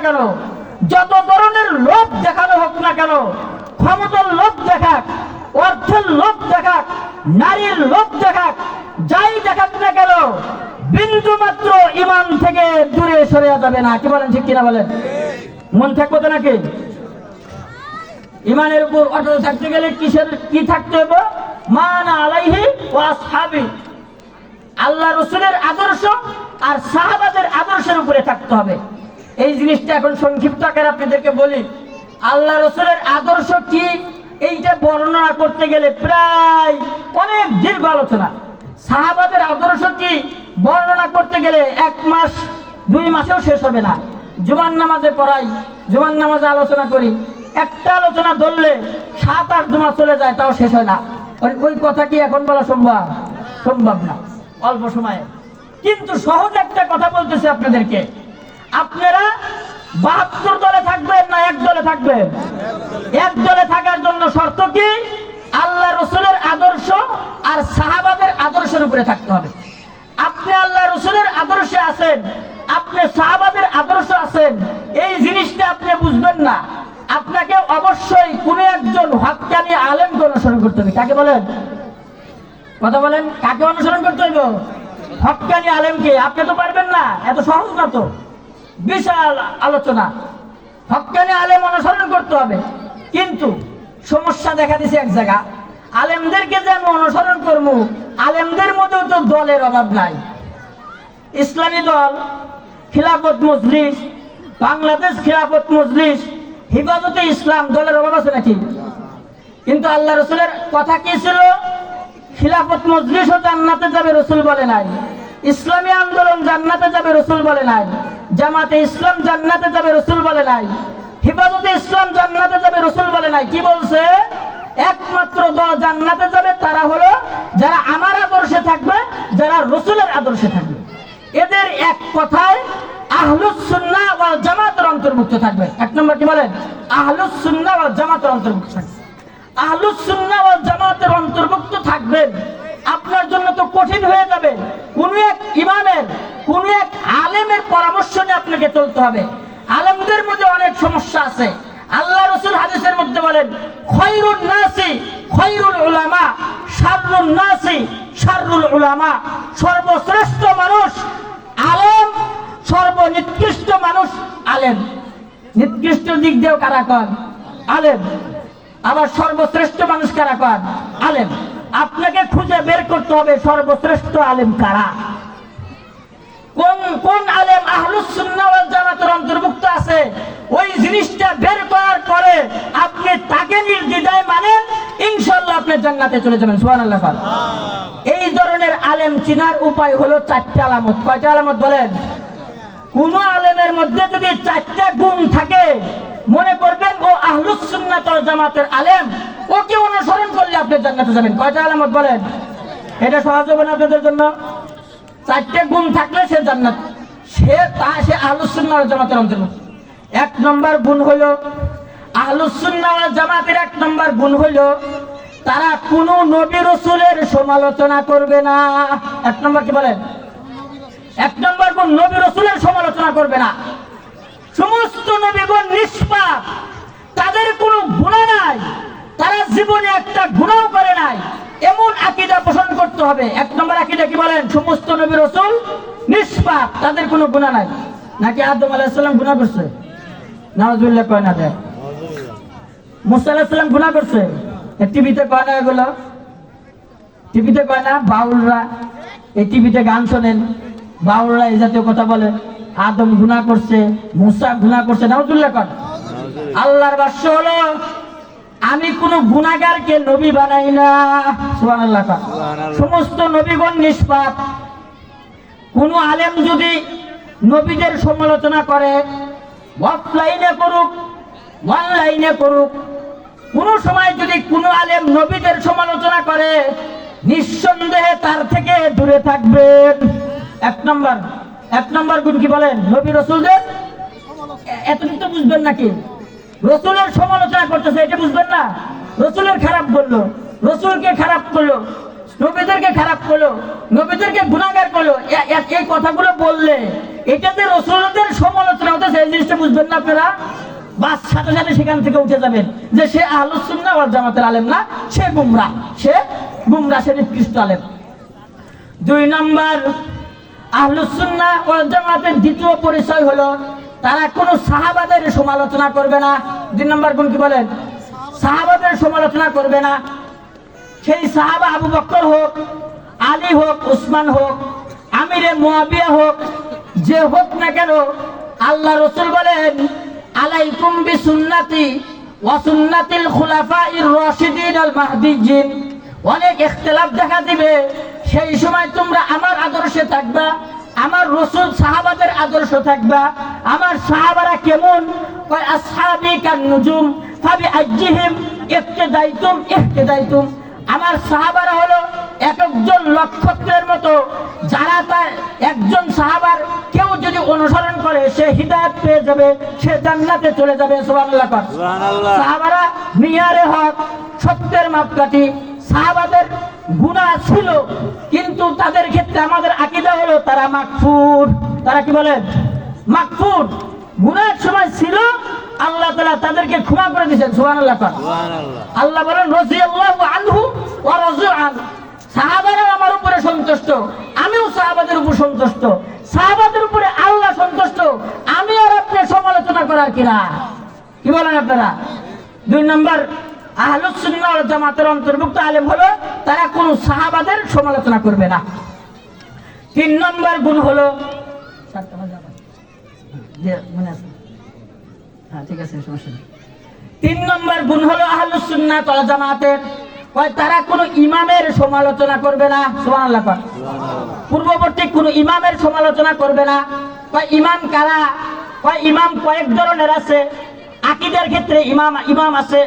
কেন, যত ধরনের লোভ দেখানো হোক না কেন, ক্ষমতার লোভ দেখাক, অর্থের লোভ দেখাক, নারীর লোভ দেখাক, যাই দেখাক না কেন, বিন্দু মাত্র ঈমান থেকে দূরে সরে যাবে না। কি বলেন, ঠিক কিনা বলেন? মন থাকবে তো নাকি? ঈমানের উপর অটল থাকতে গেলে কি থাকতে হবে? মান আলাইহি ওয়া আসহাবি, আল্লাহ রাসূলের আদর্শ আর সাহাবাদের আদর্শের উপরে থাকতে হবে। এই জিনিসটা এখন সংক্ষিপ্ত আকারে আপনাদেরকে বলি। আল্লাহ রাসূলের আদর্শ কি, এইটা বর্ণনা করতে গেলে প্রায় অনেক দীর্ঘ আলোচনা। সাহাবাদের আদর্শ কি বর্ণনা করতে গেলে 1 মাস 2 মাসেও শেষ হবে না। জুমার নামাজে পড়াই, জুমার নামাজে আলোচনা করি, একটা আলোচনা ধরলে 7-8 জুমা চলে যায়, তাও শেষ হয় না। ওই কথা কি এখন বলা সম্ভব না অল্প সময়ে। কিন্তু সহজ একটা কথা বলতেছি আপনাদেরকে, আপনারা 72 দলে থাকবেন না এক দলে থাকবেন? এক দলে থাকার জন্য শর্ত কি? আল্লাহ রাসূলের আদর্শ আর সাহাবাদের আদর্শের উপরে থাকতে হবে। আপনি আল্লাহ রাসূলের আদর্শে আছেন, আপনি সাহাবাদের আদর্শ আছেন, এই জিনিসটা আপনি বুঝবেন না। আপনাকে অবশ্যই কোন একজন হক্কানি আলেমকে অনুসরণ করতে হবে। কাকে বলেন? কথা বলেন, কাকে অনুসরণ করতে হইব? হক্কানি আলেমকে। আপনি তো পারবেন না, এত সহজ না তো, বিশাল আলোচনা। হক্কানি আলেম অনুসরণ করতে হবে, কিন্তু সমস্যা দেখা দিছে এক জায়গা। আলেমদেরকে যে আমি অনুসরণ করবো, আলেমদের মধ্যেও তো দলের অভাব নাই। ইসলামী দল, খিলাফত মজলিস, বাংলাদেশ খিলাফত মজলিস, হিফাজতে ইসলাম, দলের অভাব আছে নাকি? কিন্তু আল্লাহ রাসূলের কথা কি ছিল? খিলাফত মজলিসও জান্নাতে যাবে, রাসূল বলে নাই। ইসলামী আন্দোলন জান্নাতে যাবে, রাসূল বলে নাই। জামাতে ইসলাম জান্নাতে যাবে, রাসূল বলে নাই। হিফাজতে ইসলাম জান্নাতে যাবে, রাসূল বলে নাই। কি বলছে? একমাত্র দল জান্নাতে যাবে তারা হলো যারা আমার আদর্শে থাকবে, যারা রাসূলের আদর্শে থাকবে। এদের এক কথায় আহলুস সুন্নাহ ওয়াল জামাতের অন্তর্ভুক্ত থাকবে। এক নম্বর কি বলেন? আহলুস সুন্নাহ ওয়াল জামাতের অন্তর্ভুক্ত থাকবে। আহলুস সুন্নাহ ওয়াল জামাতের অন্তর্ভুক্ত থাকবেন, আপনার জন্য তো কঠিন হয়ে যাবে। কোন এক ইমামের, কোন এক আলেমের পরামর্শ নিয়ে আপনাকে চলতে হবে। আলেমদের মধ্যে অনেক সমস্যা আছে। আল্লাহ রাসূল হাদিসের মধ্যে বলেন, খায়রুন নাসি খায়রুল উলামা, শাররুন নাসি শাররুল উলামা। সর্বশ্রেষ্ঠ মানুষ আলেম, সর্বনিকৃষ্ট মানুষ আলেম। নিকৃষ্ট দিক দিয়েও কারা কন? আলেম। আবার সর্বশ্রেষ্ঠ মানুষ কারা কন? আলেম। আপনাকে খুঁজে বের করতে হবে সর্বশ্রেষ্ঠ আলেম কারা, কোন আলেম আহলুস সুন্নাহ ওয়াল জামাতের অন্তর্ভুক্ত আছে। ওই জিনিসটা বের করার পরে আপনি তাকে নির্দ্বিধায় মানেন, ইনশাআল্লাহ আপনি জান্নাতে চলে যাবেন। সুবহানাল্লাহ। এই ধরনের আলেম চিনার উপায় হলো 4টা আলামত। কয়টা আলামত বলেন? কোন আলেমের মধ্যে যদি 4টা গুণ থাকে, মনে করবেন ও আহলুস সুন্নাহ ওয়াল জামাতের আলেম, ওকে অনুসরণ করলে আপনি জান্নাতে যাবেন। কয়টা আলামত বলেন? এটা সহজ হবে না আপনাদের জন্য? 4টা গুণ থাকলে সে জান্নাত, সে আহলুস সুন্নাহ ওয়াল জামাতের অন্তর্ভুক্ত। 1 নম্বর গুণ হলো আহলুস সুন্নাহ ওয়াল জামাতের 1 নম্বর গুণ হলো তারা কোন নবী রাসূলের সমালোচনা করবে না। 1 নম্বর কি বলেন? 1 নম্বর গুণ, নবী রাসূলের সমালোচনা করবে না। সমস্ত নবীগণ নিষ্পাপ, তাদের কোনো গুনাহ নাই, তারা জীবনে একটা গুনাহ করে নাই, এমন আকীদা পোষণ করতে হবে। 1 নম্বর আকীদা কি বলেন? সমস্ত নবী রাসূল নিষ্পাপ, তাদের কোনো গুনাহ নাই। নাকি আদম আলাইহিস সালাম গুনাহ করছে? নাউজুবিল্লাহ কয় না? দেখ, মুসা আলাইহিস সালাম গুনাহ করছে? টিভিতে কয় না? এগুলো টিভিতে কয় না? বাউলরা এই টিভিতে গান শোনেন, বাউলরা এই জাতীয় কথা বলে, আদম গুনাহ করছে, মুসা গুনাহ করছে। নাউজুবিল্লাহ কয়। আল্লাহর ভাষ্য হলো, আমি কোন গুনাহগারকে নবী বানাই না। সুবহানাল্লাহ। সমস্ত নবীগণ নিষ্পাপ। কোন আলেম যদি নবীদের সমালোচনা করে, অফলাইনে করুক অনলাইনে করুক, কোন সময় যদি কোন আলেম নবীদের সমালোচনা করে, নিঃসন্দেহে তার থেকে দূরে থাকবেন। 1 নম্বর গুণ কি বলেন? নবী রাসূলদের এতটুকু তো বুঝবেন নাকি? রাসূলের সমালোচনা করতেছে, এটা বুঝবেন না? রাসূলের খারাপ বললো, রাসূলকে খারাপ করলো, নবীদেরকে খারাপ করলো, নবীদেরকে গুনাহগার করলো, এই কথাগুলো বললে এটাতে রাসূলদের সমালোচনা হতেছে। এই জিনিসটা বুঝবেন না আপনারা? বাস সাথে সাথে সেখান থেকে উঠে যাবেন যে সে আহলুস সুন্নাহ ওয়াল জামাতের আলেম না, সে গুমরাহ, সে নিকৃষ্ট আলেম। 2 নম্বর, আহলুস সুন্নাহ ওয়াল জামাতের দ্বিতীয় পরিচয় হলো তারা কোনো সাহাবাদের সমালোচনা করবে না। 2 নম্বর গুণ কি বলেন? সাহাবাদের সমালোচনা করবে না। সেই সাহাবা আবু বকর হোক, আলী হোক, উসমান হোক, আমিরে মুয়াবিয়া হোক, যে হোক না কেন, আল্লাহ রাসূল বলেন আলাইকুম বিসুন্নতি ওয়া সুন্নাতিল খুলাফাইর রাশিদিন আল মাহদিয়্যিন। অনেক ইখতিলাফ দেখা দিবে, সেই সময় তোমরা আমার আদর্শে থাকবা, আমার রাসূল সাহাবাদের আদর্শ থাকবা। আমার সাহাবারা কেমন? কয় আসহাবি কান নুজুম ফাবিআইয়িহিম ইহতিদাইতুম। আমার সাহাবারা হলো এক একজন নক্ষত্রের মতো, যারা তার একজন সাহাবার কেউ যদি অনুসরণ করে সে হিদায়াত পেয়ে যাবে, সে জান্নাতে চলে যাবে। সুবহানাল্লাহ। সাহাবারা মিয়ারে হক, সত্যের মাপকাঠি। সাহাবাদের গুনাহ ছিল, কিন্তু তাদের ক্ষেত্রে আমাদের আকীদা হলো তারা মাগফুর। তারা কি বলেন? মাগফুর। গুনাহের সময় ছিল, আল্লাহ তাআলা তাদেরকে ক্ষমা করে দিয়েছেন। সুবহানাল্লাহ। আল্লাহ বলেন রাদিয়াল্লাহু আনহু ওয়া রাযু আন। সাহাবারা আমার উপরে সন্তুষ্ট, আমিও সাহাবাদের উপর সন্তুষ্ট। সাহাবাদের উপরে আল্লাহ সন্তুষ্ট, আমি আর আপনি সমালোচনা করার কিনা? কি বলেন আপনারা? 2 নম্বর, আহলুস সুন্নাহ ওয়াল জামাতের অন্তর্ভুক্ত আলেম হলো তারা কোন সাহাবাদের সমালোচনা করবে না। 3 নম্বর গুণ হলো, ঠিক আছে, সমস্যা নেই। 3 নম্বর গুণ হলো আহলুস সুন্নাহ ওয়াল জামাতের তারা কোন ইমামের সমালোচনা করবে না। সুবহানাল্লাহ। পূর্ববর্তী কোন ইমামের সমালোচনা করবে না। ইমাম কারা? ইমাম কয়েক ধরনের আছে। আকীদার ক্ষেত্রে ইমাম আছে,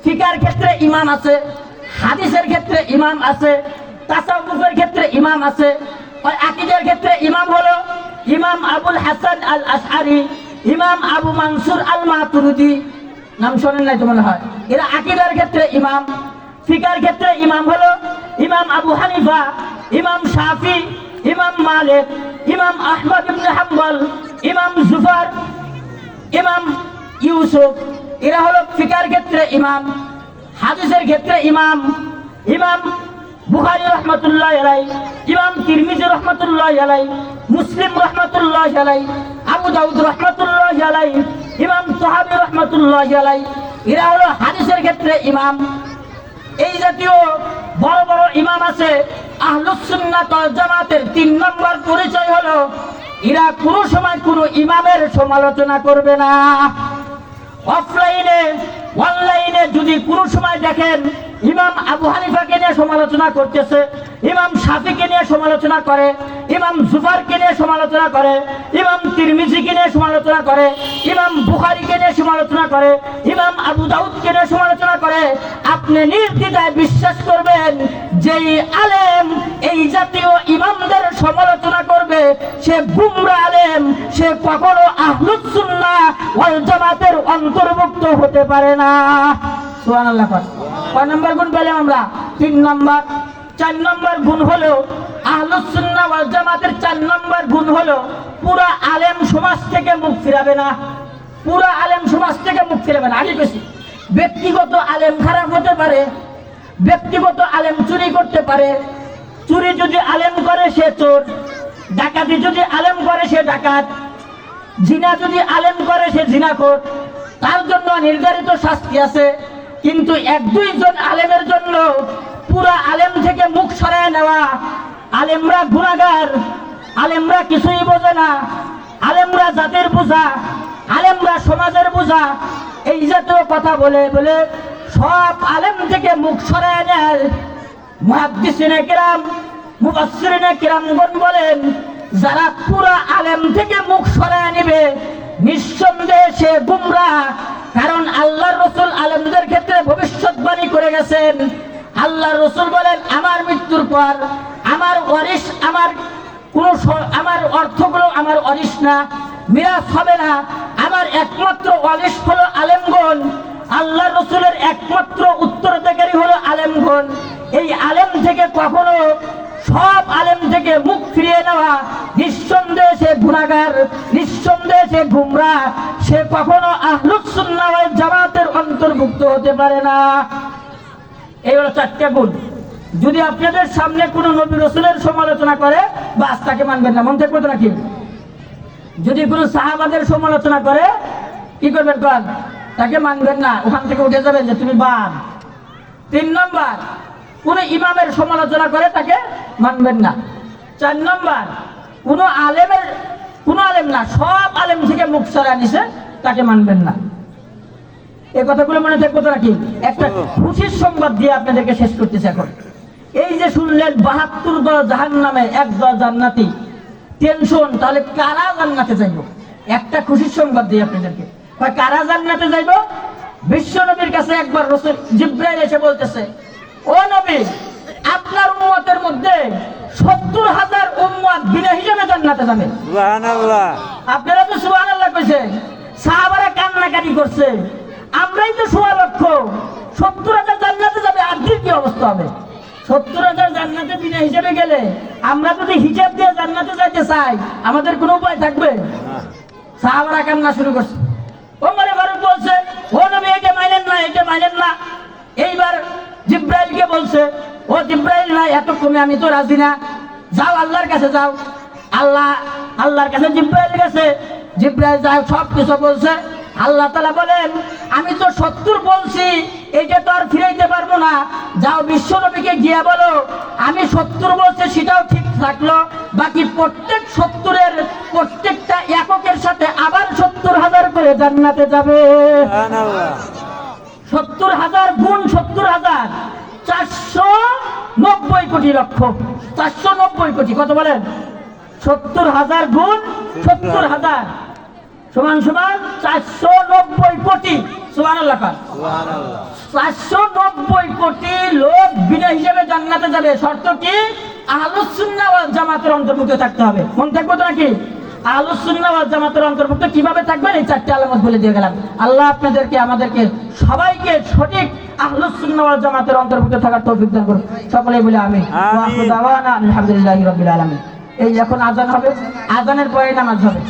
ফিকার ক্ষেত্রে ইমাম আছে, হাদিসের ক্ষেত্রে ইমাম আছে, তাসাউফের ক্ষেত্রে ইমাম আছে। আকীদার ক্ষেত্রে ইমাম হলো ইমাম আবুল হাসান আল আশআরি, ইমাম আবু মানসুর আল মাতুরিদি, নাম শোনেন নাই তো মনে হয়। এরা আকীদার ক্ষেত্রে ইমাম। ফিকার ক্ষেত্রে ইমাম হলো ইমাম আবু হানিফা, ইমাম শাফি, ইমাম মালিক, ইমাম আহমদ ইবনে হাম্বল, ইমাম জুফার, ইমাম ইউসুফ। এরা হলো ফিকার ক্ষেত্রে ইমাম। হাদিসের ক্ষেত্রে ইমাম বুখারী রাহমাতুল্লাহি আলাইহি, ইমাম তিরমিজি রাহমাতুল্লাহি আলাইহি, মুসলিম রাহমাতুল্লাহি আলাইহি, আবু দাউদ রাহমাতুল্লাহি আলাইহি, ইমাম তাহাবী রাহমাতুল্লাহি আলাইহি। এরা হলো হাদিসের ক্ষেত্রে ইমাম। এই জাতীয় বড় বড় ইমাম আছে। আহলুস সুন্নাহ ওয়াল জামাতের 3 নম্বর পরিচয় হলো এরা কোনো সময় কোনো ইমামের সমালোচনা করবে না। অফলাইনে অনলাইনে যদি কোনো সময় দেখেন ইমাম আবু হানিফাকে নিয়ে সমালোচনা করতেছে, ইমাম শাফিকে নিয়ে সমালোচনা করে, ইমাম জুফারকে নিয়ে সমালোচনা করে, ইমাম তিরমিজিকে নিয়ে সমালোচনা করে, ইমাম বুখারীকে নিয়ে সমালোচনা করে, ইমাম আবু দাউদকে নিয়ে সমালোচনা করে, আপনি নির্দ্বিধায় বিশ্বাস করবেন যেই আলেম এই জাতীয় ইমামদের সমালোচনা করবে সে গুমরাহ আলেম, সে কখনো আহলুস সুন্নাহ ওয়াল জামাতের অন্তর্ভুক্ত হতে পারে না। সুবহানাল্লাহ। কয় নম্বর গুণ পেলাম আমরা? 3 নম্বর। 4 নম্বর গুণ হলো আহলুস সুন্নাহ ওয়াল জামাতের 4 নম্বর গুণ হলো পুরা আলেম সমাজ থেকে মুখ ফিরাবে না। পুরা আলেম সমাজ থেকে মুখ ফিরাবে না। আগে বেশি ব্যক্তিগত আলেম খারাপ হতে পারে, ব্যক্তিগত আলেম চুরি করতে পারে, চুরি যদি আলেম করে সে চোর, ডাকাতি যদি আলেম করে সে ডাকাত, জিনা যদি আলেম করে সে জিনাখোর, তার জন্য নির্ধারিত শাস্তি আছে। কিন্তু 1-2 জন আলেমের জন্য পুরা আলেম থেকে মুখ সরায় নেওয়া, আলেমরা গুনাহগার, আলেমরা কিছুই বোঝে না, আলেমরা জাতির বোঝা, আলেমরা সমাজের বোঝা, এই জাতীয় কথা বলে বলে সব আলেম থেকে মুখ সরায় নেয়। মুহাদ্দিসিনে কিরাম, মুফাসসিরিনে কিরামগণ বলেন যারা পুরা আলেম থেকে মুখ সরায় নেবে নিঃসন্দেহে সে গুমরাহ। কারণ আল্লাহর রাসূল আলেমদের ক্ষেত্রে ভবিষ্যৎবাণী করে গেছেন। আল্লাহর রাসূল বলেন আমার মৃত্যুর পর আমার ওয়ারিস, আমার অর্থগুলো আমার ওয়ারিস না, মিরাস হবে না। আমার একমাত্র ওয়ারিস হলো আলেমগণ। আল্লাহর রাসূলের একমাত্র উত্তরাধিকারী হলো আলেমগণ। এই আলেম থেকে কখনো সব আলেম থেকে মুখ ফিরিয়ে নেওয়া, নিঃসন্দেহে সে গুনাহগার, নিঃসন্দেহে সে গুমরাহ, সে কখনো আহলুস সুন্নাহ ওয়াল জামাতের অন্তর্ভুক্ত হতে পারে না। এই হলো 4টা গুণ। যদি আপনাদের সামনে কোনো নবী রাসূলের সমালোচনা করে, বাস তাকে মানবেন না। মন থাকবে তো নাকি? যদি কোনো সাহাবাদের সমালোচনা করে, কি করবেন? কন তাকে মানবেন না, ওখান থেকে উঠে যাবেন যে তুমি বাদ। 3 নম্বর, কোনো ইমামের সমালোচনা করে তাকে মানবেন না। 4 নম্বর, কোনো আলেম না, সব আলেম থেকে মুখ সরা নিছে তাকে মানবেন না। এই কথাগুলো মনে থাকবে তো নাকি? একটা খুশির সংবাদ দিয়ে আপনাদেরকে শেষ করতেছে এখন। এই যে শুনলেন 72 দল জাহান্নামে, 1 দল জান্নাতি, টেনশন, তাহলে কারা জান্নাতে যাইব? একটা খুশির সংবাদ দিয়ে আপনাদেরকে, কারা জান্নাতে যাইব? বিশ্ব নবীর কাছে একবার রাসূল জিবরাইল এসে বলতেছে, ও নবী, আপনার উম্মতের মধ্যে 70,000 উম্মত বিনা হিসাবে জান্নাতে যাবে। সুবহানাল্লাহ। আপনারা তো সুবহানাল্লাহ কইছেন, সাহাবারা কান্নাকাটি করছে, আমরাই তো 1.5 লক্ষ, 70,000 জান্নাতে যাবে, আর কি অবস্থা হবে? 70,000 জান্নাতে বিনা হিসাবে গেলে আমরা যদি হিসাব দিয়ে জান্নাতে যাইতে চাই, আমাদের কোনো উপায় থাকবে? সাহাবারা কান্না শুরু করছে। ওমর ফারুক বলছে, ও নবী, এটা মানেন না, এটা মানেন না। এইবার জিবরাইলকে বলছে, ও জিবরাইল, না, এত কমে আমি তো রাজি না, যাও আল্লাহর কাছে যাও। আল্লাহর কাছে জিবরাইল গেছে, জিবরাইল যাও সব কিছু বলছে। আল্লাহ তাআলা বলেন, আমি তো 70 বলছি, এইটা তো আর ফিরাইতে পারবো না, যাও বিশ্ব নবীকে গিয়ে বলো আমি 70 বলছি, সেটাও ঠিক থাকলো, বাকি প্রত্যেক 70-এর প্রত্যেকটা এককের সাথে আবার 70,000 করে জান্নাতে যাবে। সুবহানাল্লাহ। 70,000 গুণ 70,000, 490 কোটি লক্ষ, 490 কোটি। কত বলেন? 70,000 গুণ 70,000 সমান সমান 490 কোটি। সুবহানাল্লাহ। সুবহানাল্লাহ। 490 কোটি লোক বিনা হিসেবে জান্নাতে যাবে। শর্ত কি? আহলুস সুন্নাহ ওয়াল জামাতের অন্তর্ভুক্ত থাকতে হবে। মন থাকবে তো নাকি? আহলুস সুন্নাহ ওয়াল জামাতের অন্তর্ভুক্ত কিভাবে থাকবেন, এই 4টি আলামত বলে দিয়ে গেলাম। আল্লাহ আপনাদেরকে, আমাদেরকে সবাইকে সঠিক আহলুস সুন্নাহ ওয়াল জামাতের অন্তর্ভুক্ত থাকার তৌফিক দান করুন। সকলেই বলে আমিন। ওয়া আখিরু দাওয়ানা আলহামদুলিল্লাহি রাব্বিল আলামিন। এই এখন আযান হবে, আযানের পরে নামাজ হবে।